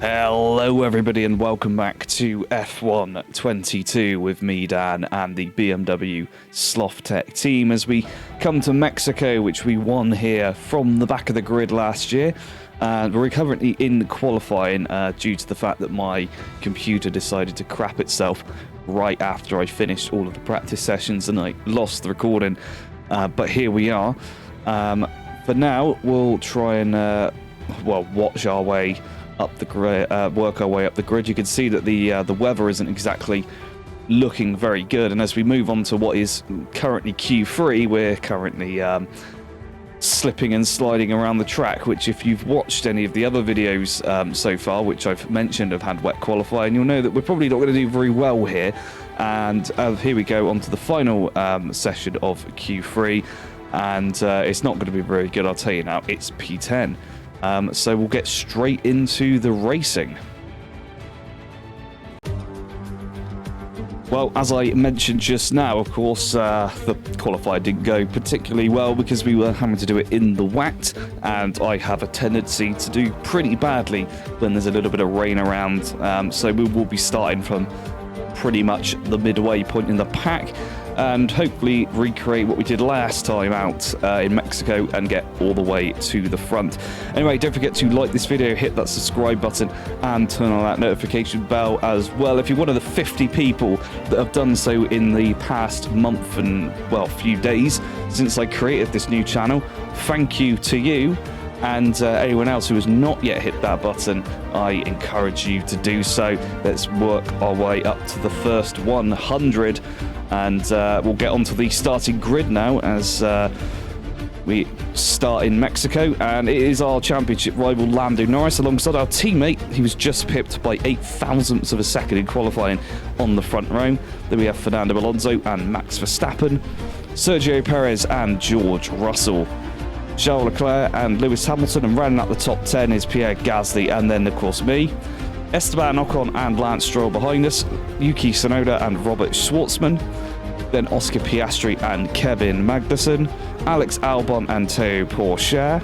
Hello everybody and welcome back to F1 22 with me, Dan, and the BMW Slothz team as we come to Mexico, which we won here from the back of the grid last year. And we're currently in qualifying due to the fact that my computer decided to crap itself right after I finished all of the practice sessions and I lost the recording. But here we are. For now, we'll try and watch our way up the grid, work our way up the grid. You can see that the weather isn't exactly looking very good, and as we move on to what is currently Q3, we're currently slipping and sliding around the track, which if you've watched any of the other videos so far, which I've mentioned have had wet qualifying, you'll know that we're probably not going to do very well here. And here we go on to the final session of Q3, and it's not going to be very good, I'll tell you now. It's P10. So we'll get straight into the racing. Well, as I mentioned just now, of course, the qualifier didn't go particularly well because we were having to do it in the wet, and I have a tendency to do pretty badly when there's a little bit of rain around. So we will be starting from pretty much the midway point in the pack, and hopefully recreate what we did last time out in Mexico and get all the way to the front. Anyway, don't forget to like this video, hit that subscribe button, and turn on that notification bell as well. If you're one of the 50 people that have done so in the past month and, well, few days since I created this new channel, thank you to you. And anyone else who has not yet hit that button, I encourage you to do so. Let's work our way up to the first 100. And we'll get onto the starting grid now as we start in Mexico, and it is our championship rival Lando Norris alongside our teammate. He was just pipped by 8 thousandths of a second in qualifying on the front row. Then we have Fernando Alonso and Max Verstappen, Sergio Perez and George Russell, Charles Leclerc and Lewis Hamilton, and rounding out the top 10 is Pierre Gasly, and then of course me, Esteban Ocon and Lance Stroll behind us, Yuki Tsunoda and Robert Schwartzman, then Oscar Piastri and Kevin Magnussen, Alex Albon and Théo Pourchaire,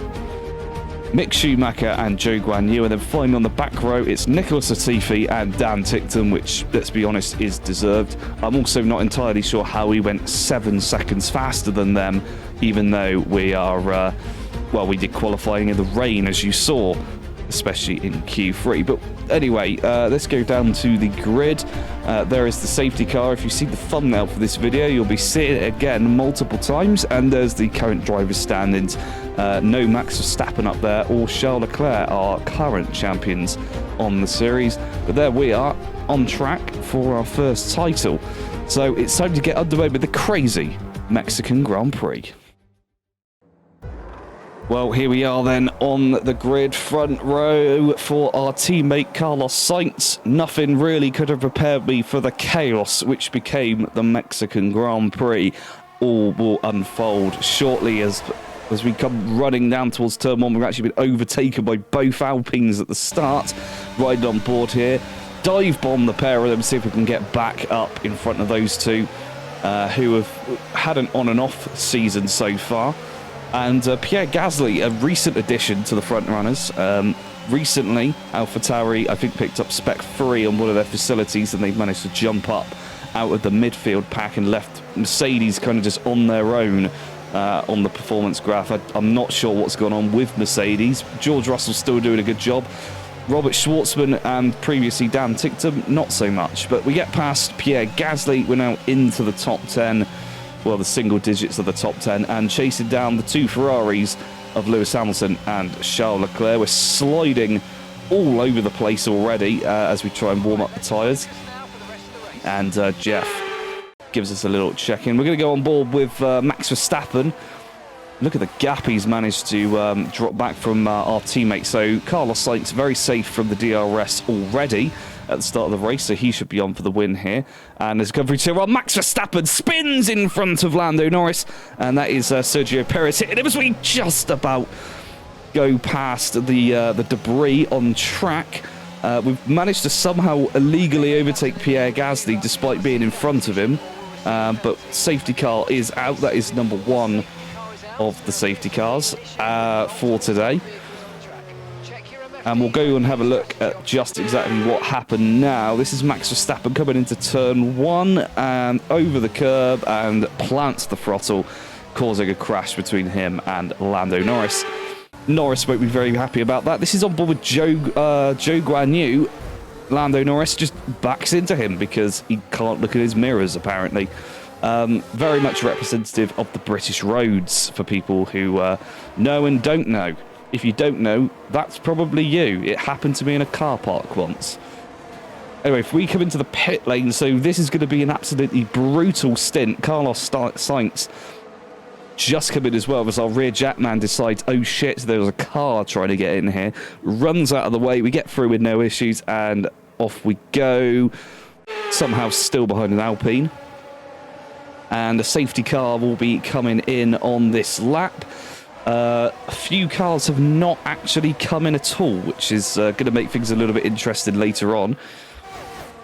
Mick Schumacher and Zhou Guanyu, and then finally on the back row it's Nicholas Latifi and Dan Ticktum, which, let's be honest, is deserved. I'm also not entirely sure how we went 7 seconds faster than them, even though we are, we did qualifying in the rain, as you saw, especially in Q3. But anyway, let's go down to the grid. There is the safety car. If you see the thumbnail for this video, you'll be seeing it again multiple times. And there's the current driver's standings. No Max Verstappen up there or Charles Leclerc, our current champions on the series. But there we are, on track for our first title. So it's time to get underway with the crazy Mexican Grand Prix. Well, here we are then on the grid, front row for our teammate Carlos Sainz. Nothing really could have prepared me for the chaos which became the Mexican Grand Prix. All will unfold shortly as we come running down towards turn 1. We've actually been overtaken by both Alpines at the start, riding on board here. Dive bomb the pair of them, see if we can get back up in front of those two who have had an on and off season so far. And Pierre Gasly, a recent addition to the front runners. Recently, AlphaTauri, I think, picked up Spec 3 on one of their facilities, and they've managed to jump up out of the midfield pack and left Mercedes kind of just on their own on the performance graph. I'm not sure what's going on with Mercedes. George Russell's still doing a good job. Robert Schwartzman and previously Dan Ticktum, not so much. But we get past Pierre Gasly. We're now into the top 10. Well, the single digits of the top 10, and chasing down the 2 Ferraris of Lewis Hamilton and Charles Leclerc. We're sliding all over the place already as we try and warm up the tyres. And Jeff gives us a little check-in. We're going to go on board with Max Verstappen. Look at the gap he's managed to drop back from our teammate. So Carlos Sainz very safe from the DRS already at the start of the race, so he should be on for the win here. And as come through to, well, Max Verstappen spins in front of Lando Norris, and that is Sergio Perez hitting him as we just about go past the debris on track. We've managed to somehow illegally overtake Pierre Gasly despite being in front of him, but safety car is out. That is number 1 of the safety cars for today. And we'll go and have a look at just exactly what happened now. This is Max Verstappen coming into turn 1 and over the curb and plants the throttle, causing a crash between him and Lando Norris. Norris won't be very happy about that. This is on board with Joe Guan Yu. Lando Norris just backs into him because he can't look at his mirrors, apparently. Very much representative of the British roads for people who know and don't know. If you don't know, that's probably you. It happened to me in a car park once. Anyway, if we come into the pit lane, so this is going to be an absolutely brutal stint. Carlos Sainz just come in as well as our rear jackman decides, oh shit, there was a car trying to get in here. Runs out of the way, we get through with no issues, and off we go. Somehow still behind an Alpine. And a safety car will be coming in on this lap. A few cars have not actually come in at all, which is going to make things a little bit interesting later on.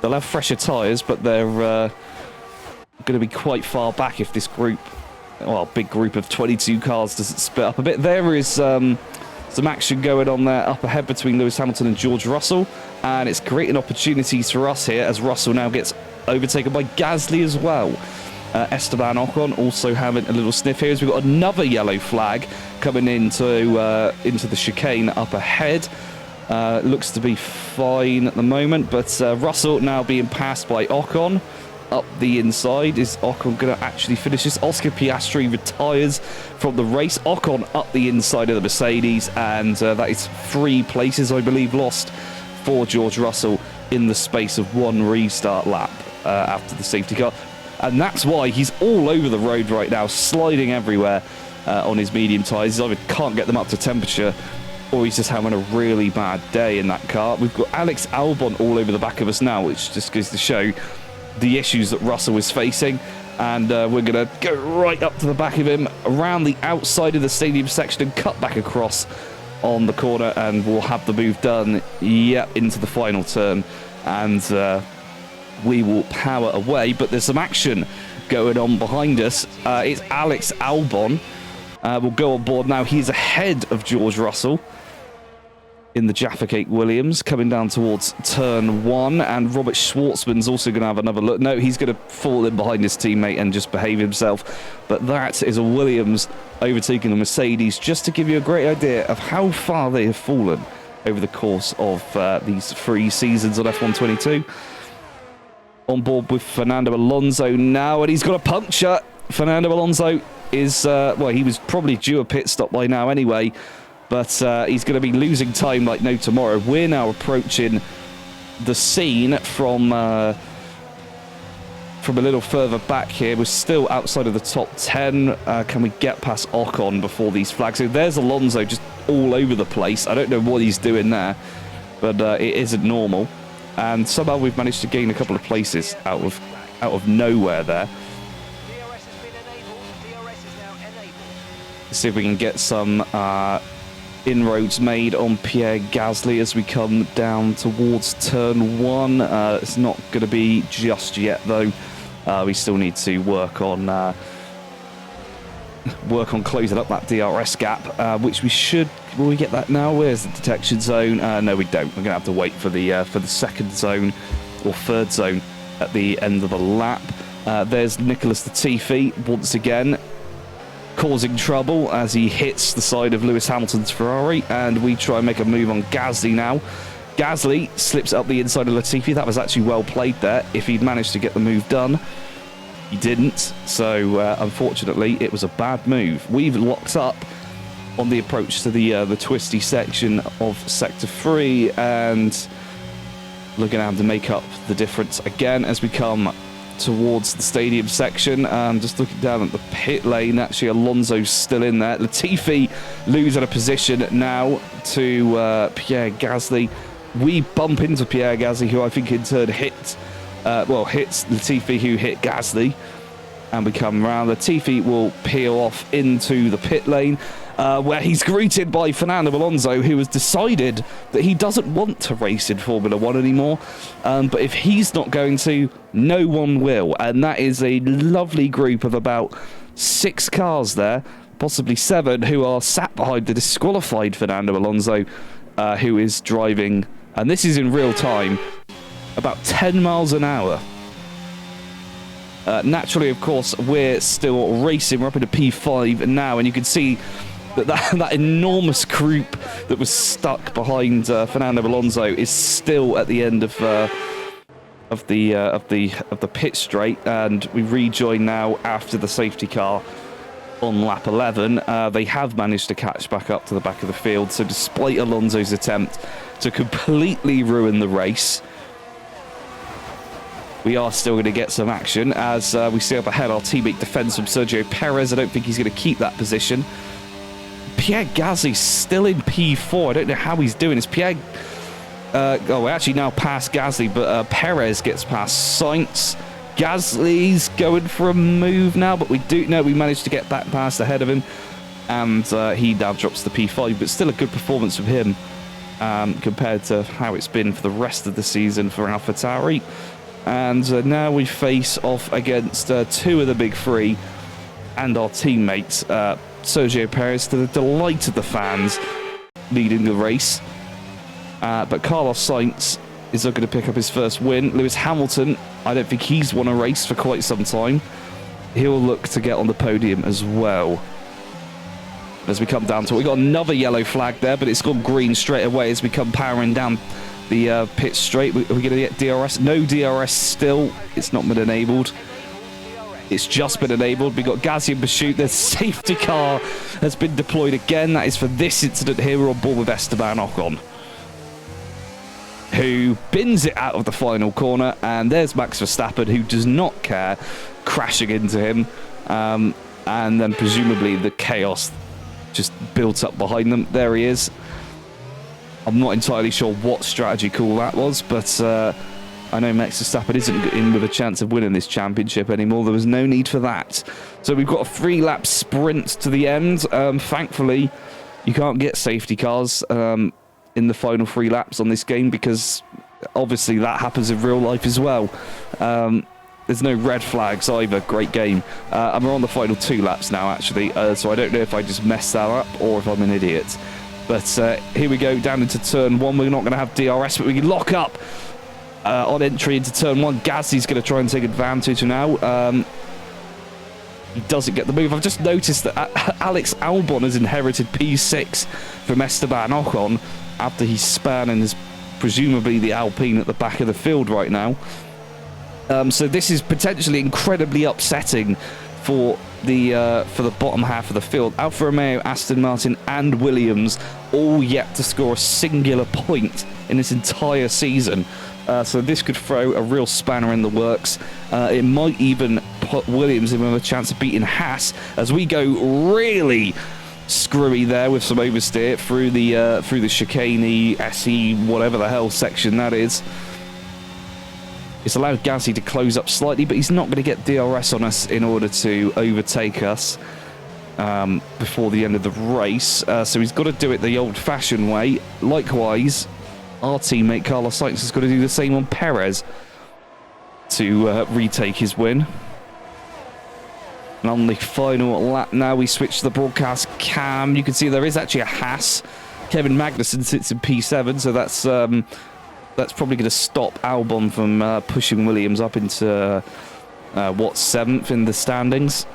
They'll have fresher tyres, but they're going to be quite far back if this group, well, big group of 22 cars doesn't split up a bit. There is some action going on there up ahead between Lewis Hamilton and George Russell, and it's creating opportunities for us here as Russell now gets overtaken by Gasly as well. Esteban Ocon also having a little sniff here as we've got another yellow flag coming into the chicane up ahead. Looks to be fine at the moment, but Russell now being passed by Ocon up the inside. Is Ocon going to actually finish this? Oscar Piastri retires from the race. Ocon up the inside of the Mercedes, and that is 3 places, I believe, lost for George Russell in the space of 1 restart lap after the safety car. And that's why he's all over the road right now, sliding everywhere on his medium tyres. He either can't get them up to temperature, or he's just having a really bad day in that car. We've got Alex Albon all over the back of us now, which just goes to show the issues that Russell is facing. And we're going to go right up to the back of him, around the outside of the stadium section, and cut back across on the corner, and we'll have the move done, into the final turn. And we will power away, but there's some action going on behind us. It's Alex Albon. We'll go on board now. He's ahead of George Russell in the Jaffa Cake Williams, coming down towards turn 1, and Robert Schwartzman's also going to have another look. No, he's going to fall in behind his teammate and just behave himself, but that is a Williams overtaking the Mercedes, just to give you a great idea of how far they have fallen over the course of these 3 seasons on F122. On board with Fernando Alonso now, and he's got a puncture. Fernando Alonso is, well, he was probably due a pit stop by now anyway, but he's going to be losing time like no tomorrow. We're now approaching the scene from a little further back here. We're still outside of the top 10. Can we get past Ocon before these flags? So there's Alonso just all over the place. I don't know what he's doing there, but it isn't normal. And somehow we've managed to gain a couple of places out of nowhere there. Let's see if we can get some inroads made on Pierre Gasly as we come down towards turn 1. It's not going to be just yet, though. We still need to work on closing up that DRS gap, which we should. Will we get that now? Where's the detection zone? No, we don't. We're going to have to wait for the second zone or third zone at the end of the lap. There's Nicholas Latifi once again causing trouble as he hits the side of Lewis Hamilton's Ferrari, and we try and make a move on Gasly now. Gasly slips up the inside of Latifi. That was actually well played there. If he'd managed to get the move done, he didn't. So unfortunately, it was a bad move. We've locked up on the approach to the twisty section of Sector 3, and we're going to have to make up the difference again as we come towards the stadium section. Just looking down at the pit lane, actually Alonso's still in there. Latifi losing a position now to Pierre Gasly. We bump into Pierre Gasly, who I think in turn hits Latifi, who hit Gasly, and we come round. Latifi will peel off into the pit lane, where he's greeted by Fernando Alonso, who has decided that he doesn't want to race in Formula 1 anymore. But if he's not going to, no one will. And that is a lovely group of about 6 cars there, possibly 7, who are sat behind the disqualified Fernando Alonso who is driving, and this is in real time, about 10 miles an hour. Naturally, of course, we're still racing. We're up into P5 now, and you can see that enormous group that was stuck behind Fernando Alonso is still at the end of the pit straight, and we rejoin now after the safety car on lap 11. They have managed to catch back up to the back of the field, so despite Alonso's attempt to completely ruin the race, we are still going to get some action as we see up ahead our teammate defends from Sergio Perez. I don't think he's going to keep that position. Pierre Gasly's still in P4. I don't know how he's doing. It's Pierre... we're actually now past Gasly, but Perez gets past Sainz. Gasly's going for a move now, but we do know we managed to get back past ahead of him, and he now drops the P5, but still a good performance from him compared to how it's been for the rest of the season for AlphaTauri. And now we face off against two of the big three and our teammates, Sergio Perez, to the delight of the fans, leading the race. But Carlos Sainz is not going to pick up his first win. Lewis Hamilton, I don't think he's won a race for quite some time. He'll look to get on the podium as well. As we come down to it, we got another yellow flag there, but it's gone green straight away as we come powering down the pit straight. Are we going to get DRS? No DRS still. It's not been enabled. It's just been enabled. We got Gasly in pursuit. The safety car has been deployed again. That is for this incident here. We're on board with Esteban Ocon, who bins it out of the final corner, and there's Max Verstappen, who does not care, crashing into him, and then presumably the chaos just built up behind them. There he is. I'm not entirely sure what strategy call that was, but I know Max Verstappen isn't in with a chance of winning this championship anymore. There was no need for that. So we've got a 3-lap sprint to the end. Thankfully, you can't get safety cars in the final 3 laps on this game, because obviously that happens in real life as well. There's no red flags either. Great game. And we're on the final 2 laps now, actually, so I don't know if I just messed that up or if I'm an idiot. But here we go, down into turn 1. We're not going to have DRS, but we can lock up on entry into turn 1. Gasly's going to try and take advantage now. He doesn't get the move. I've just noticed that Alex Albon has inherited P6 from Esteban Ocon after he's spun and is presumably the Alpine at the back of the field right now. So this is potentially incredibly upsetting for the bottom half of the field. Alfa Romeo, Aston Martin and Williams all yet to score a singular point in this entire season. So this could throw a real spanner in the works. It might even put Williams in with a chance of beating Haas as we go really screwy there with some oversteer through the chicane SE whatever the hell section that is. It's allowed Gasly to close up slightly, but he's not going to get DRS on us in order to overtake us before the end of the race. So he's got to do it the old-fashioned way. Likewise, our teammate Carlos Sainz has got to do the same on Perez to retake his win. And on the final lap now, we switch to the broadcast cam. You can see there is actually a Haas. Kevin Magnussen sits in P7, so that's probably going to stop Albon from pushing Williams up into, 7th in the standings.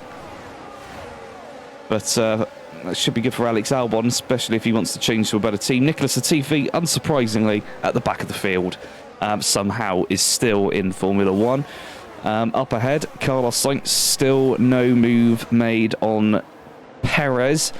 But that should be good for Alex Albon, especially if he wants to change to a better team. Nicholas Latifi, unsurprisingly, at the back of the field, somehow is still in Formula 1. Up ahead, Carlos Sainz, still no move made on Perez.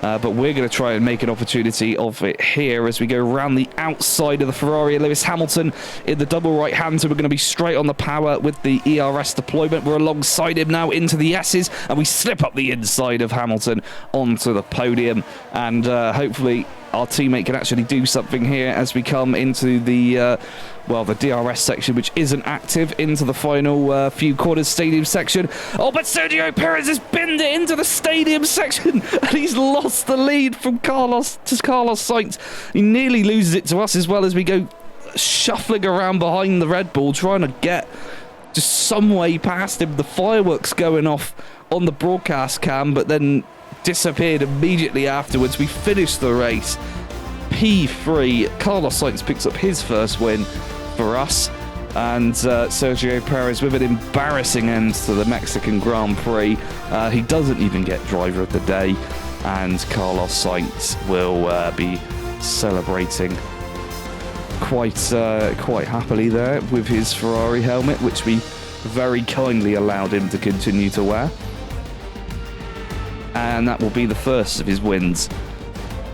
But we're going to try and make an opportunity of it here as we go around the outside of the Ferrari. Lewis Hamilton in the double right hand, so we're going to be straight on the power with the ERS deployment. We're alongside him now into the S's, and we slip up the inside of Hamilton onto the podium. And hopefully our teammate can actually do something here as we come into the DRS section, which isn't active, into the final few quarters stadium section. Oh, but Sergio Perez has binned it into the stadium section, and he's lost the lead from Carlos Sainz. He nearly loses it to us as well as we go shuffling around behind the Red Bull, trying to get just some way past him. The fireworks going off on the broadcast cam, but then disappeared immediately afterwards. We finished the race P3, Carlos Sainz picks up his first win for us, and Sergio Perez with an embarrassing end to the Mexican Grand Prix. He doesn't even get driver of the day, and Carlos Sainz will be celebrating quite happily there with his Ferrari helmet, which we very kindly allowed him to continue to wear. And that will be the first of his wins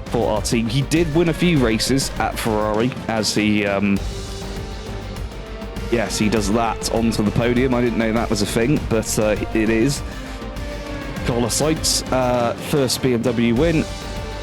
for our team. He did win a few races at Ferrari, as he yes, he does that onto the podium. I didn't know that was a thing, but it is. Carlos Sainz, first BMW win.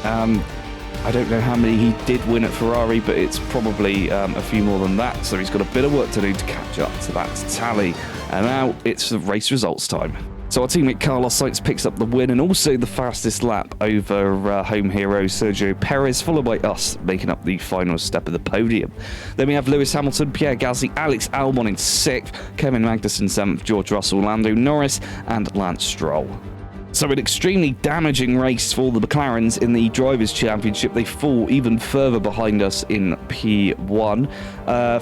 I don't know how many he did win at Ferrari, but it's probably a few more than that, so he's got a bit of work to do to catch up to that tally. And now it's the race results time. So our teammate Carlos Sainz picks up the win and also the fastest lap over home hero Sergio Perez, followed by us making up the final step of the podium. Then we have Lewis Hamilton, Pierre Gasly, Alex Albon in 6th, Kevin Magnussen 7th, George Russell, Lando Norris and Lance Stroll. So an extremely damaging race for the McLarens in the Drivers' Championship. They fall even further behind us in P1.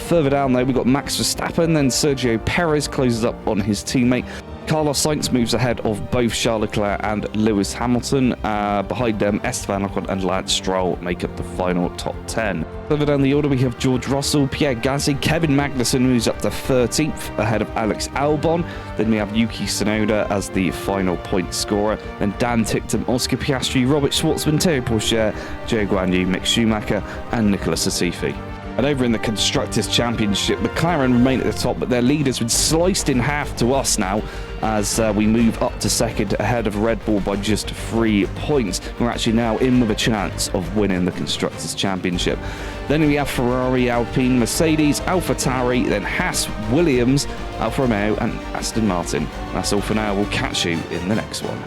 Further down though, we've got Max Verstappen, then Sergio Perez closes up on his teammate. Carlos Sainz moves ahead of both Charles Leclerc and Lewis Hamilton. Behind them, Esteban Ocon and Lance Stroll make up the final top 10. Further down the order, we have George Russell, Pierre Gasly, Kevin Magnussen moves up to 13th ahead of Alex Albon. Then we have Yuki Tsunoda as the final point scorer. Then Dan Ticktum, Oscar Piastri, Robert Schwartzman, Thierry Pourchaire, Zhou Guanyu, Mick Schumacher and Nicolas Latifi. And over in the Constructors' Championship, McLaren remain at the top, but their leaders been sliced in half to us now as we move up to second ahead of Red Bull by just 3 points. We're actually now in with a chance of winning the Constructors' Championship. Then we have Ferrari, Alpine, Mercedes, AlphaTauri, then Haas, Williams, Alfa Romeo and Aston Martin. That's all for now. We'll catch you in the next one.